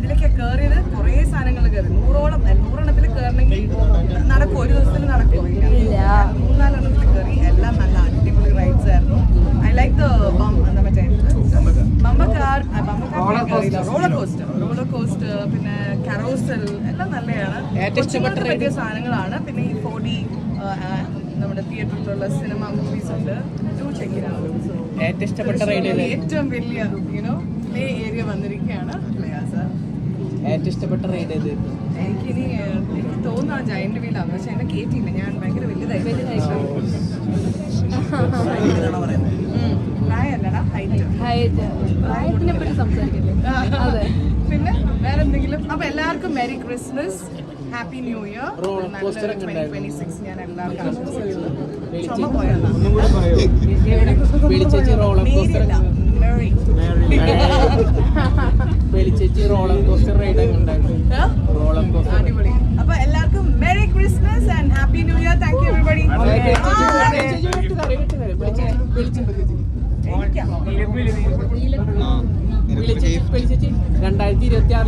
ഇതിലേക്ക് കയറിയത് കുറേ സാധനങ്ങൾ കയറി 100-100 കയറണമെങ്കിൽ നടക്കും, ഒരു ദിവസത്തിൽ നടക്കും. 3-4 എണ്ണത്തിൽ കയറി. എല്ലാം നല്ല അടിപൊളി റൈഡ്സ് ആയിരുന്നു. ഐ ലൈക്ക് ദ മറ്റേ റോളർ കോസ്റ്റർ, പിന്നെ കരോസൽ എല്ലാം നല്ലതാണ്. കൊച്ചുങ്ങൾക്ക് പറ്റിയ സാധനങ്ങളാണ്. പിന്നെ ഈ 4D നമ്മുടെ തിയേറ്ററിലുള്ള സിനിമ മൂവീസ് ഉണ്ട്. ഏറ്റവും വലിയ പ്ലേ ഏരിയ വന്നിരിക്കുകയാണ്. ഏറ്റവും ഇഷ്ടപ്പെട്ട റൈഡ് ഏത്? എനിക്ക് തോന്നുന്ന ജയന്റ് വീലാണ്, പക്ഷെ എന്നെ കേട്ടില്ല. ഞാൻ ഭയങ്കര വലുതായി പ്രായമല്ലടാ, പ്രായത്തിനെ പറ്റി സംസാരിക്കില്ലേ? പിന്നെ വേറെ എന്തെങ്കിലും. അപ്പൊ എല്ലാവർക്കും merry Christmas, happy new year, 2026. ഞാൻ എല്ലാവർക്കും ചുമ പോയതാണ്. അടിപൊളി. അപ്പൊ എല്ലാവർക്കും merry Christmas and happy new year. Thank you everybody. 2026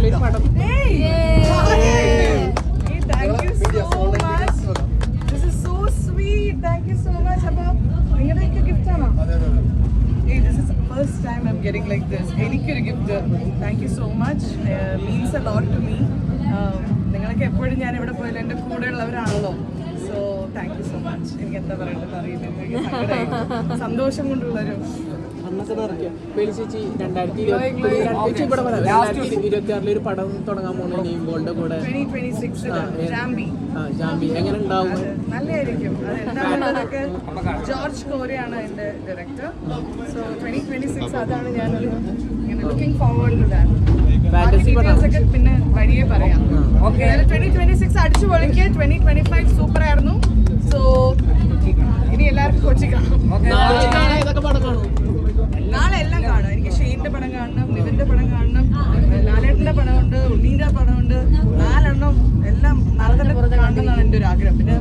ഒരു പടം. Thank you so much. This is so sweet. Thank you so much. അപ്പൊ നിങ്ങളുടെ ഗിഫ്റ്റ് ആണോ? This is the first time I'm getting like this. എനിക്കൊരു gift. Thank you so much. Means a lot to me. നിങ്ങളൊക്കെ എപ്പോഴും ഞാൻ എവിടെ പോയാലും എൻ്റെ കൂടെ ഉള്ളവരാണല്ലോ. So thank you so much. എനിക്ക് എന്താ പറയേണ്ടത് അറിയില്ല. സന്തോഷം കൊണ്ടുള്ളൊരു 2026 ഒരു പടം തുടങ്ങാൻ പോകുന്ന നെയ്മോളുടെ കൂടെ. 2026 ജാമ്പി എങ്ങനെ ഉണ്ടാവും? നല്ലതായിരിക്കും. അതെന്താണെന്നൊക്കെ ജോർജ് കോരയാണ് എൻ്റെ ഡയറക്ടർ. സോ 2026 അതാണ് ഞാനൊരു ലുക്കിംഗ് ഫോർവേഡ് ടു ദാറ്റ്. ഒക്കെ പിന്നെ വഴിയേ പറയാം. 2026 അടിച്ചു പൊളിക്ക്. 2025 സൂപ്പർ ആയിരുന്നു. സോ ഇനി എല്ലാവർക്കും കൊച്ചി കാണും. നാളെ എല്ലാം കാണും. എനിക്ക് ഷെയ്ൻ്റെ പടം കാണണം, നിവിൻ്റെ പടം കാണണം, ലാലേട്ടൻ്റെ പടമുണ്ട്, ഉണ്ണീൻ്റെ പടമുണ്ട്. 4 എണ്ണം എല്ലാം നാളെ തന്നെ കാണണം എന്നാണ് എൻ്റെ ഒരു ആഗ്രഹം. പിന്നെ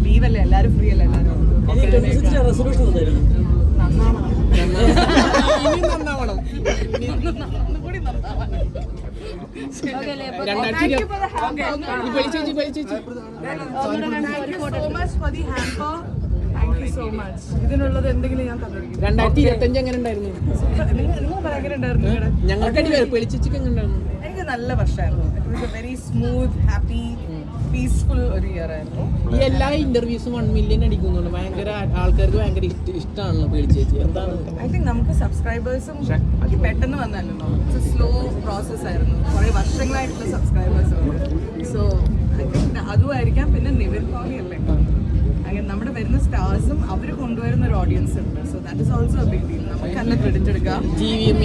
ലീവല്ലേ, എല്ലാവരും ഫ്രീ അല്ലേ, എല്ലാവരും നന്നാവണം. ഒന്നുകൂടി നന്നാവണം. ഇതിനുള്ളത് എന്തെങ്കിലും ഞാൻ തന്നിരിക്കും. 2025 എങ്ങനെ ഉണ്ടായിരുന്നു? നിങ്ങൾ ഭയങ്കര ഉണ്ടായിരുന്നു. എനിക്ക് നല്ല വർഷമായിരുന്നു. It was A very smooth, happy, peaceful ഒരു ഇയർ ആയിരുന്നു. ഈ എല്ലാ ഇന്റർവ്യൂസും 1 മില്യൺ അടിക്കുന്നുണ്ട്. ഭയങ്കര ആൾക്കാർക്ക് ഭയങ്കര ഇഷ്ടമാണല്ലോ പേടിച്ചേച്ചി. എന്താണ്? ഐ തിങ്ക് നമുക്ക് സബ്സ്ക്രൈബേഴ്സും പെട്ടെന്ന് വന്നല്ലോ. ഇറ്റ്സ് എ സ്ലോ പ്രോസസ് ആയിരുന്നു. കുറേ വർഷങ്ങളായിട്ടുള്ള സബ്സ്ക്രൈബേഴ്സ് ഉണ്ട്. സോ ഐ തിങ്ക് അതുമായിരിക്കാം. പിന്നെ നിവിൻ പോളി അല്ലേ, അങ്ങനെ നമ്മുടെ വരുന്ന സ്റ്റാർസും അവർ കൊണ്ടുവരുന്ന ഒരു ഓഡിയൻസ് ഉണ്ട്. So that is also a big deal. നമുക്കല്ല ക്രെഡിറ്റ് എടുക്കാം. GVM